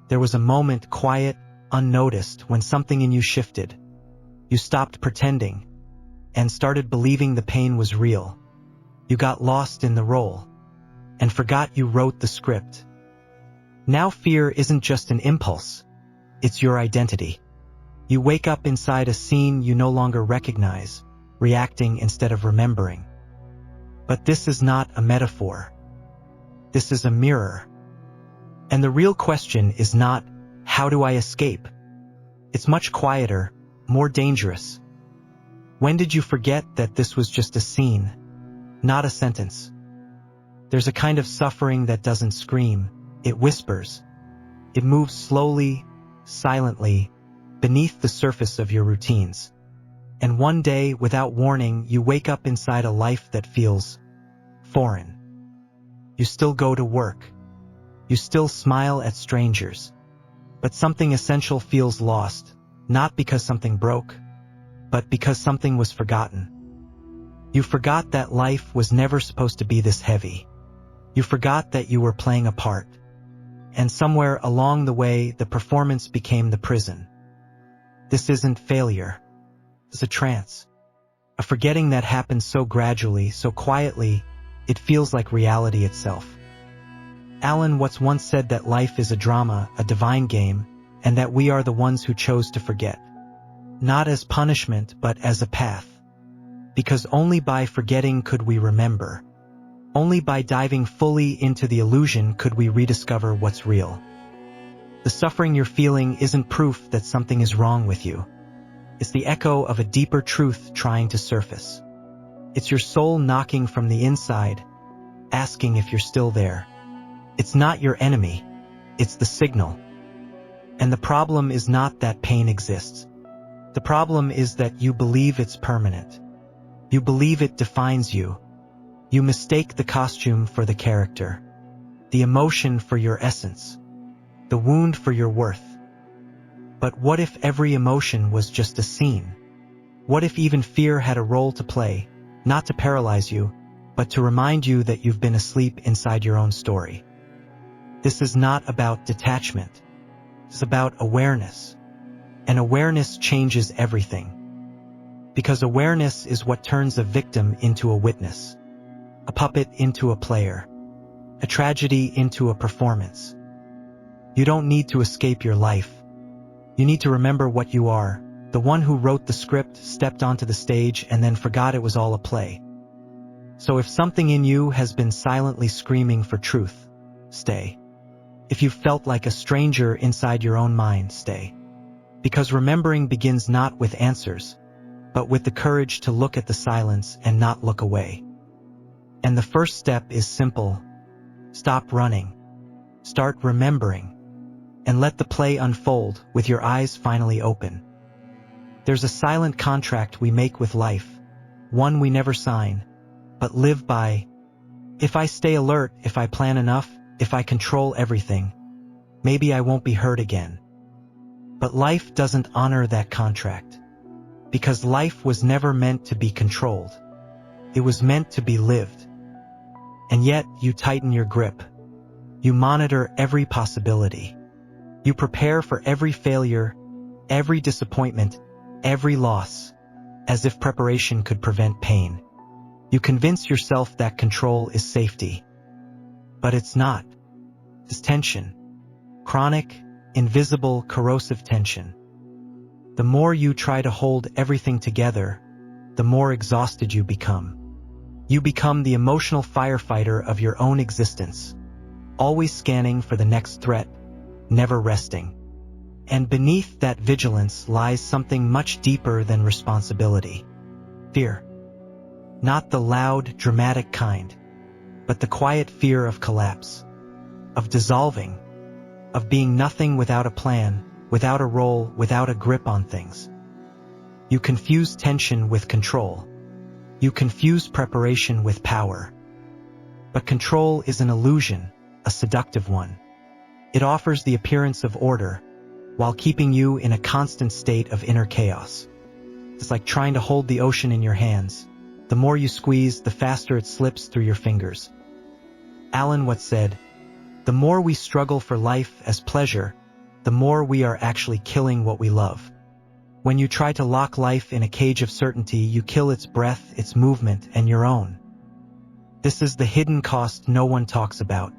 There was a moment, quiet, unnoticed, when something in you shifted. You stopped pretending and started believing the pain was real. You got lost in the role and forgot you wrote the script. Now fear isn't just an impulse, it's your identity. You wake up inside a scene you no longer recognize, reacting instead of remembering. But this is not a metaphor. This is a mirror. And the real question is not, how do I escape? It's much quieter, more dangerous. When did you forget that this was just a scene, not a sentence? There's a kind of suffering that doesn't scream, it whispers. It moves slowly, silently, beneath the surface of your routines. And one day, without warning, you wake up inside a life that feels foreign. You still go to work. You still smile at strangers. But something essential feels lost, not because something broke, but because something was forgotten. You forgot that life was never supposed to be this heavy. You forgot that you were playing a part. And somewhere along the way, the performance became the prison. This isn't failure. It's a trance. A forgetting that happens so gradually, so quietly, it feels like reality itself. Alan Watts once said that life is a drama, a divine game, and that we are the ones who chose to forget. Not as punishment, but as a path. Because only by forgetting could we remember. Only by diving fully into the illusion could we rediscover what's real. The suffering you're feeling isn't proof that something is wrong with you. It's the echo of a deeper truth trying to surface. It's your soul knocking from the inside, asking if you're still there. It's not your enemy, it's the signal. And the problem is not that pain exists. The problem is that you believe it's permanent. You believe it defines you. You mistake the costume for the character, the emotion for your essence, the wound for your worth. But what if every emotion was just a scene? What if even fear had a role to play, not to paralyze you, but to remind you that you've been asleep inside your own story? This is not about detachment. It's about awareness. And awareness changes everything. Because awareness is what turns a victim into a witness, a puppet into a player, a tragedy into a performance. You don't need to escape your life. You need to remember what you are, the one who wrote the script, stepped onto the stage, and then forgot it was all a play. So if something in you has been silently screaming for truth, stay. If you've felt like a stranger inside your own mind, stay. Because remembering begins not with answers, but with the courage to look at the silence and not look away. And the first step is simple. Stop running. Start remembering. And let the play unfold with your eyes finally open. There's a silent contract we make with life, one we never sign, but live by. If I stay alert, if I plan enough, if I control everything, maybe I won't be hurt again. But life doesn't honor that contract. Because life was never meant to be controlled. It was meant to be lived. And yet, you tighten your grip. You monitor every possibility. You prepare for every failure, every disappointment, every loss, as if preparation could prevent pain. You convince yourself that control is safety. But it's not. It's tension. Chronic, invisible, corrosive tension. The more you try to hold everything together, the more exhausted you become. You become the emotional firefighter of your own existence, always scanning for the next threat, never resting. And beneath that vigilance lies something much deeper than responsibility. Fear. Not the loud, dramatic kind, but the quiet fear of collapse, of dissolving, of being nothing without a plan, without a role, without a grip on things. You confuse tension with control. You confuse preparation with power. But control is an illusion, a seductive one. It offers the appearance of order, while keeping you in a constant state of inner chaos. It's like trying to hold the ocean in your hands. The more you squeeze, the faster it slips through your fingers. Alan Watts said, "The more we struggle for life as pleasure, the more we are actually killing what we love. When you try to lock life in a cage of certainty, you kill its breath, its movement, and your own. This is the hidden cost no one talks about.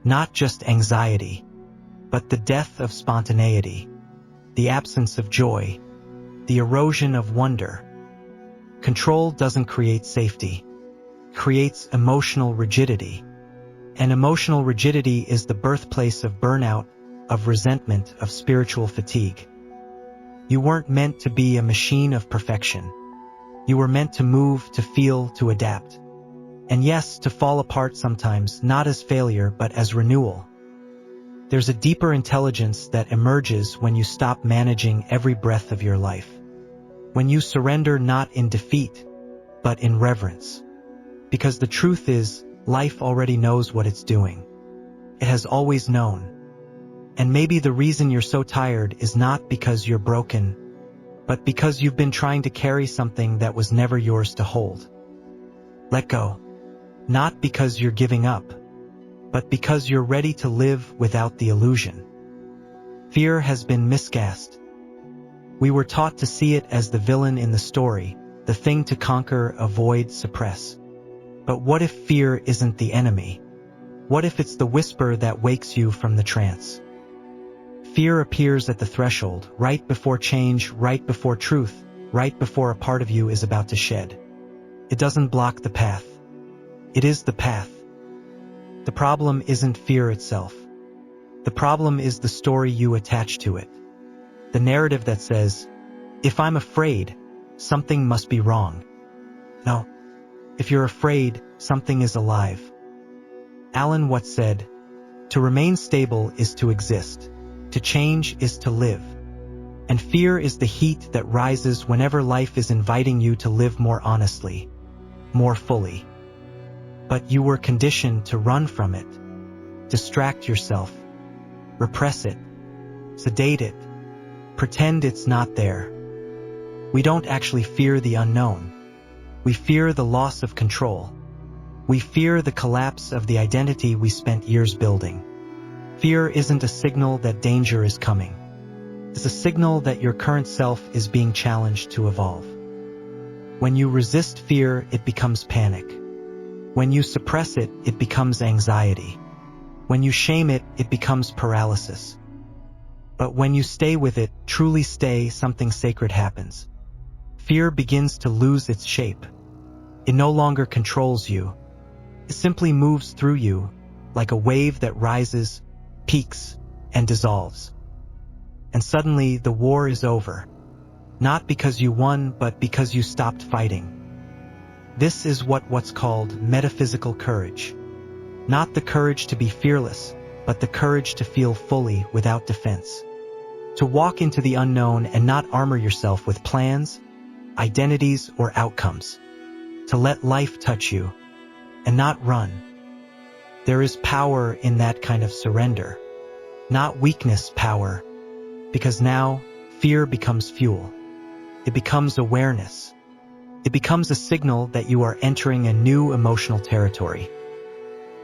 Not just anxiety, but the death of spontaneity, the absence of joy, the erosion of wonder. Control doesn't create safety. It creates emotional rigidity. And emotional rigidity is the birthplace of burnout, of resentment, of spiritual fatigue. You weren't meant to be a machine of perfection. You were meant to move, to feel, to adapt. And yes, to fall apart sometimes, not as failure, but as renewal. There's a deeper intelligence that emerges when you stop managing every breath of your life. When you surrender not in defeat, but in reverence. Because the truth is, life already knows what it's doing. It has always known. And maybe the reason you're so tired is not because you're broken, but because you've been trying to carry something that was never yours to hold. Let go. Not because you're giving up, but because you're ready to live without the illusion. Fear has been miscast. We were taught to see it as the villain in the story, the thing to conquer, avoid, suppress. But what if fear isn't the enemy? What if it's the whisper that wakes you from the trance? Fear appears at the threshold, right before change, right before truth, right before a part of you is about to shed. It doesn't block the path. It is the path. The problem isn't fear itself. The problem is the story you attach to it. The narrative that says, if I'm afraid, something must be wrong. No. If you're afraid, something is alive. Alan Watts said, to remain stable is to exist. To change is to live. And fear is the heat that rises whenever life is inviting you to live more honestly, more fully. But you were conditioned to run from it, distract yourself, repress it, sedate it, pretend it's not there. We don't actually fear the unknown. We fear the loss of control. We fear the collapse of the identity we spent years building. Fear isn't a signal that danger is coming. It's a signal that your current self is being challenged to evolve. When you resist fear, it becomes panic. When you suppress it, it becomes anxiety. When you shame it, it becomes paralysis. But when you stay with it, truly stay, something sacred happens. Fear begins to lose its shape. It no longer controls you. It simply moves through you, like a wave that rises, peaks, and dissolves. And suddenly the war is over. Not because you won, but because you stopped fighting. This is what's called metaphysical courage. Not the courage to be fearless, but the courage to feel fully without defense. To walk into the unknown and not armor yourself with plans, identities, or outcomes. To let life touch you, and not run. There is power in that kind of surrender. Not weakness, power. Because now, fear becomes fuel. It becomes awareness. It becomes a signal that you are entering a new emotional territory.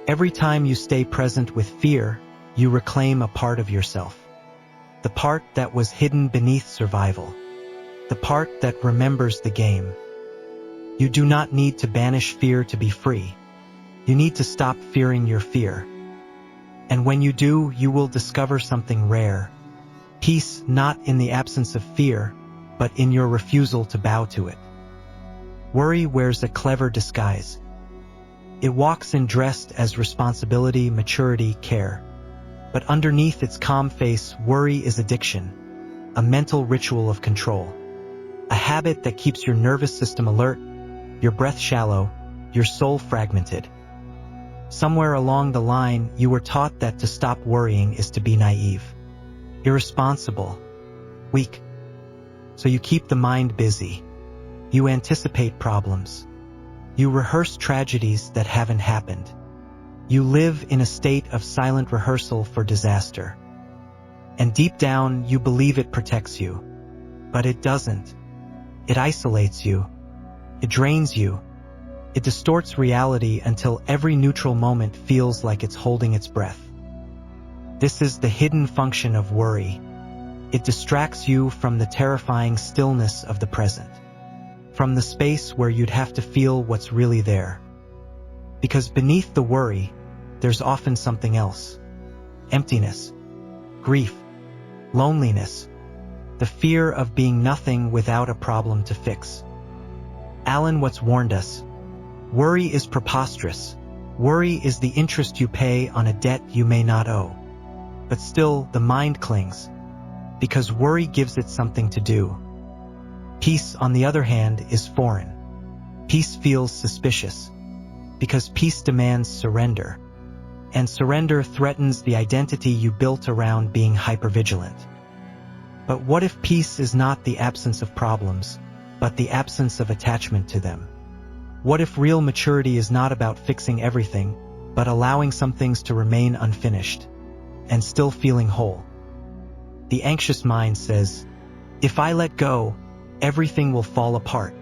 Every time you stay present with fear, you reclaim a part of yourself. The part that was hidden beneath survival. The part that remembers the game. You do not need to banish fear to be free. You need to stop fearing your fear. And when you do, you will discover something rare. Peace not in the absence of fear, but in your refusal to bow to it. Worry wears a clever disguise. It walks in dressed as responsibility, maturity, care. But underneath its calm face, worry is addiction, a mental ritual of control. A habit that keeps your nervous system alert, your breath shallow, your soul fragmented. Somewhere along the line, you were taught that to stop worrying is to be naive, irresponsible, weak. So you keep the mind busy. You anticipate problems. You rehearse tragedies that haven't happened. You live in a state of silent rehearsal for disaster. And deep down, you believe it protects you. But it doesn't. It isolates you. It drains you. It distorts reality until every neutral moment feels like it's holding its breath. This is the hidden function of worry. It distracts you from the terrifying stillness of the present, from the space where you'd have to feel what's really there. Because beneath the worry, there's often something else. Emptiness, grief, loneliness, the fear of being nothing without a problem to fix. Alan Watts warned us, worry is preposterous. Worry is the interest you pay on a debt you may not owe. But still, the mind clings, because worry gives it something to do. Peace, on the other hand, is foreign. Peace feels suspicious, because peace demands surrender, and surrender threatens the identity you built around being hypervigilant. But what if peace is not the absence of problems, but the absence of attachment to them? What if real maturity is not about fixing everything, but allowing some things to remain unfinished, and still feeling whole? The anxious mind says, if I let go, everything will fall apart.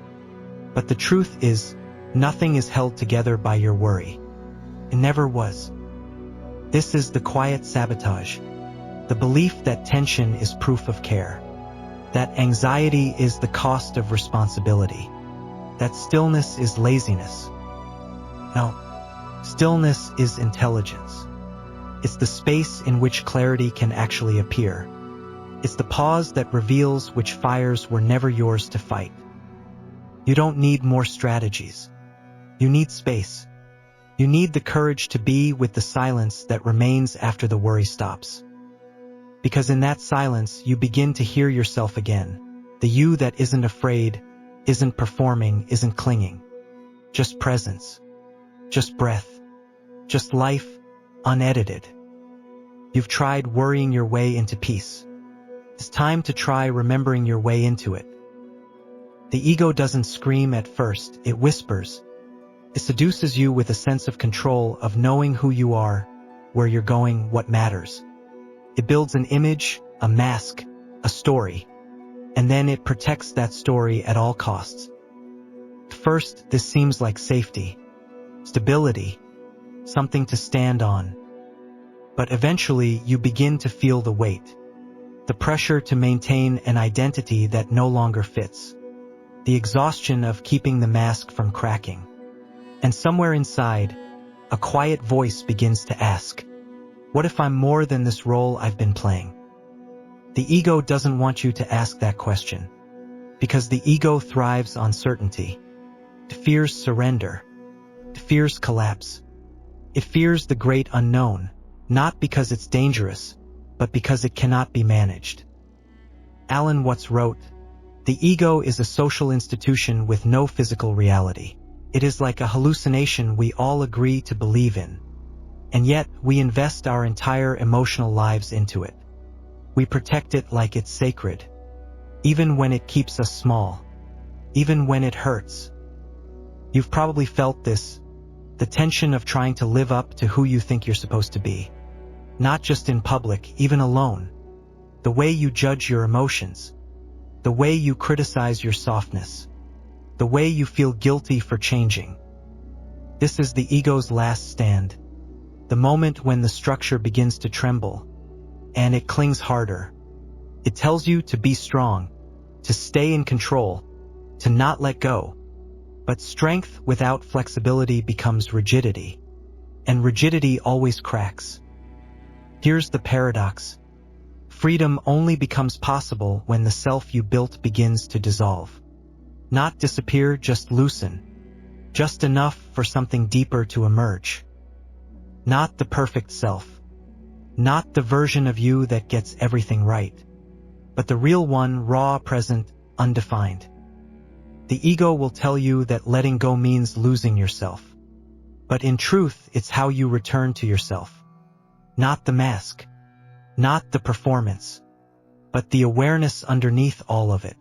But the truth is, nothing is held together by your worry. It never was. This is the quiet sabotage, the belief that tension is proof of care, that anxiety is the cost of responsibility, that stillness is laziness. No, stillness is intelligence. It's the space in which clarity can actually appear. It's the pause that reveals which fires were never yours to fight. You don't need more strategies. You need space. You need the courage to be with the silence that remains after the worry stops. Because in that silence, you begin to hear yourself again. The you that isn't afraid, isn't performing, isn't clinging. Just presence. Just breath. Just life, unedited. You've tried worrying your way into peace. It's time to try remembering your way into it. The ego doesn't scream at first, it whispers. It seduces you with a sense of control, of knowing who you are, where you're going, what matters. It builds an image, a mask, a story, and then it protects that story at all costs. First, this seems like safety, stability, something to stand on. But eventually, you begin to feel the weight, the pressure to maintain an identity that no longer fits, the exhaustion of keeping the mask from cracking. And somewhere inside, a quiet voice begins to ask, what if I'm more than this role I've been playing? The ego doesn't want you to ask that question, because the ego thrives on certainty. It fears surrender. It fears collapse. It fears the great unknown, not because it's dangerous, but because it cannot be managed. Alan Watts wrote, the ego is a social institution with no physical reality. It is like a hallucination we all agree to believe in, and yet we invest our entire emotional lives into it. We protect it like it's sacred, even when it keeps us small, even when it hurts. You've probably felt this, the tension of trying to live up to who you think you're supposed to be. Not just in public, even alone. The way you judge your emotions, the way you criticize your softness, the way you feel guilty for changing. This is the ego's last stand, the moment when the structure begins to tremble, and it clings harder. It tells you to be strong, to stay in control, to not let go. But strength without flexibility becomes rigidity, and rigidity always cracks. Here's the paradox. Freedom only becomes possible when the self you built begins to dissolve. Not disappear, just loosen. Just enough for something deeper to emerge. Not the perfect self. Not the version of you that gets everything right. But the real one, raw, present, undefined. The ego will tell you that letting go means losing yourself. But in truth, it's how you return to yourself. Not the mask. Not the performance. But the awareness underneath all of it.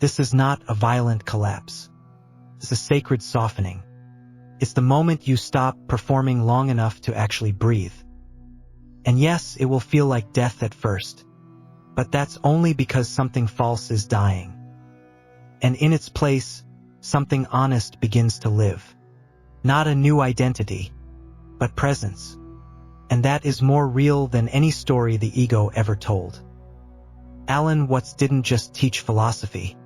This is not a violent collapse. It's a sacred softening. It's the moment you stop performing long enough to actually breathe. And yes, it will feel like death at first. But that's only because something false is dying. And in its place, something honest begins to live. Not a new identity, but presence. And that is more real than any story the ego ever told. Alan Watts didn't just teach philosophy.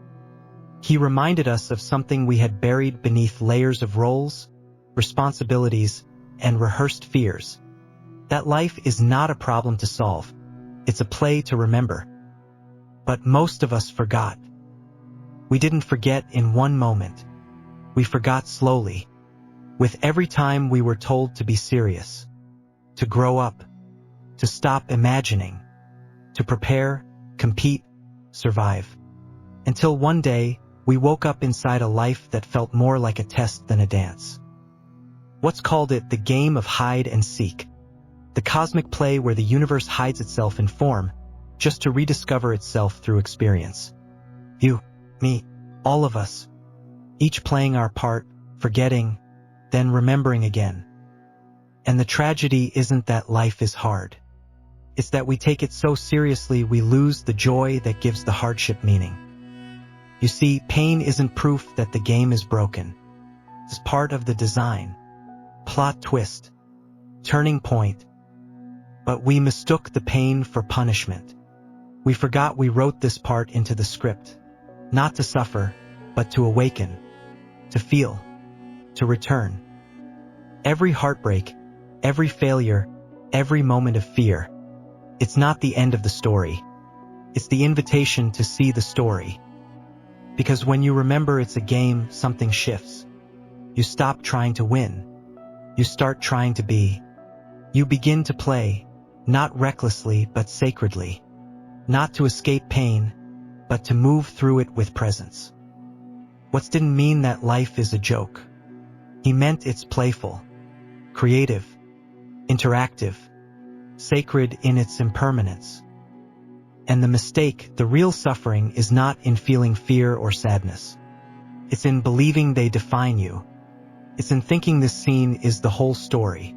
He reminded us of something we had buried beneath layers of roles, responsibilities, and rehearsed fears. That life is not a problem to solve. It's a play to remember. But most of us forgot. We didn't forget in one moment. We forgot slowly, with every time we were told to be serious, to grow up, to stop imagining, to prepare, compete, survive. Until one day, we woke up inside a life that felt more like a test than a dance. Watts called it the game of hide and seek, the cosmic play where the universe hides itself in form, just to rediscover itself through experience. You, me, all of us, each playing our part, forgetting, then remembering again. And the tragedy isn't that life is hard. It's that we take it so seriously we lose the joy that gives the hardship meaning. You see, pain isn't proof that the game is broken. It's part of the design. Plot twist. Turning point. But we mistook the pain for punishment. We forgot we wrote this part into the script. Not to suffer, but to awaken. To feel. To return. Every heartbreak, every failure, every moment of fear. It's not the end of the story. It's the invitation to see the story. Because when you remember it's a game, something shifts. You stop trying to win. You start trying to be. You begin to play, not recklessly but sacredly. Not to escape pain, but to move through it with presence. Watts didn't mean that life is a joke. He meant it's playful, creative, interactive, sacred in its impermanence. And the mistake, the real suffering, is not in feeling fear or sadness. It's in believing they define you. It's in thinking this scene is the whole story.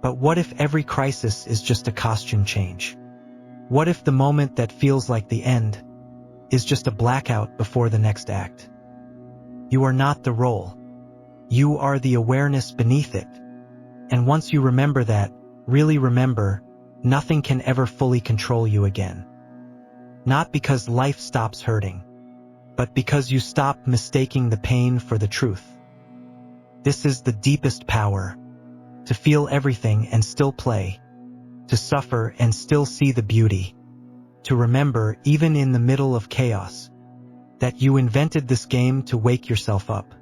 But what if every crisis is just a costume change? What if the moment that feels like the end is just a blackout before the next act? You are not the role. You are the awareness beneath it. And once you remember that, really remember, nothing can ever fully control you again. Not because life stops hurting, but because you stop mistaking the pain for the truth. This is the deepest power, to feel everything and still play, to suffer and still see the beauty, to remember even in the middle of chaos, that you invented this game to wake yourself up.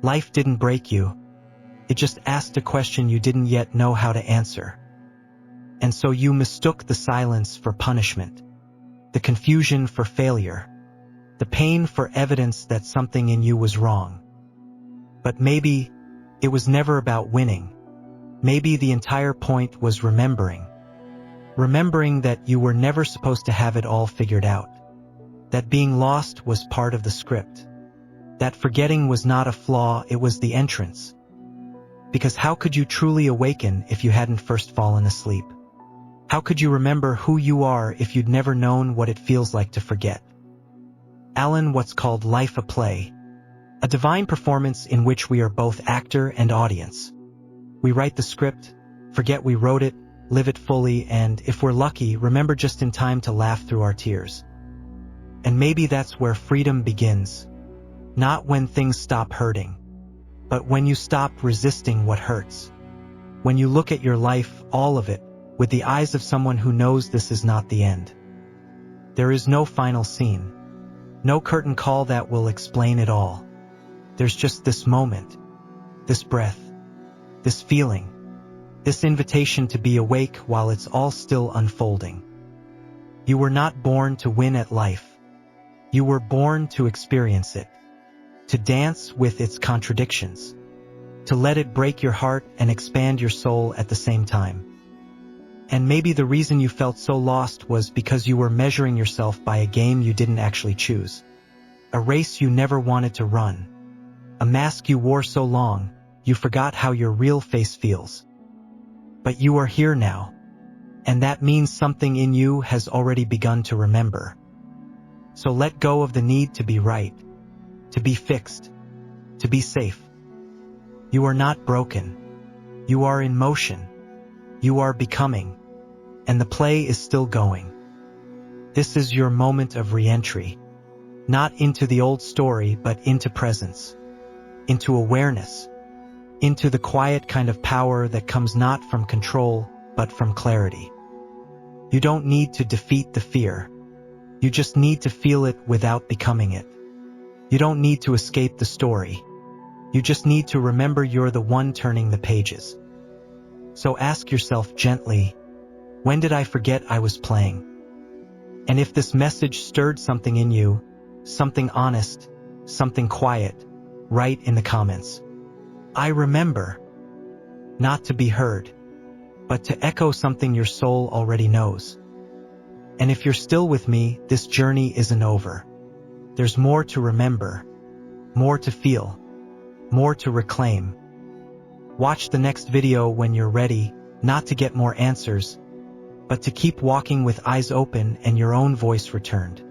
Life didn't break you. It just asked a question you didn't yet know how to answer. And so you mistook the silence for punishment, the confusion for failure, the pain for evidence that something in you was wrong. But maybe it was never about winning. Maybe the entire point was remembering. Remembering that you were never supposed to have it all figured out. That being lost was part of the script. That forgetting was not a flaw, it was the entrance. Because how could you truly awaken if you hadn't first fallen asleep? How could you remember who you are if you'd never known what it feels like to forget? Alan Watts called life a play, a divine performance in which we are both actor and audience. We write the script, forget we wrote it, live it fully, and, if we're lucky, remember just in time to laugh through our tears. And maybe that's where freedom begins. Not when things stop hurting, but when you stop resisting what hurts. When you look at your life, all of it, with the eyes of someone who knows this is not the end. There is no final scene. No curtain call that will explain it all. There's just this moment, this breath, this feeling, this invitation to be awake while it's all still unfolding. You were not born to win at life. You were born to experience it, to dance with its contradictions, to let it break your heart and expand your soul at the same time. And maybe the reason you felt so lost was because you were measuring yourself by a game you didn't actually choose, a race you never wanted to run, a mask you wore so long, you forgot how your real face feels. But you are here now, and that means something in you has already begun to remember. So let go of the need to be right, to be fixed, to be safe. You are not broken. You are in motion. You are becoming, and the play is still going. This is your moment of re-entry, not into the old story, but into presence, into awareness, into the quiet kind of power that comes not from control, but from clarity. You don't need to defeat the fear. You just need to feel it without becoming it. You don't need to escape the story. You just need to remember you're the one turning the pages. So ask yourself gently, when did I forget I was playing? And if this message stirred something in you, something honest, something quiet, write in the comments. I remember. Not to be heard, but to echo something your soul already knows. And if you're still with me, this journey isn't over. There's more to remember, more to feel, more to reclaim. Watch the next video when you're ready, not to get more answers, but to keep walking with eyes open and your own voice returned.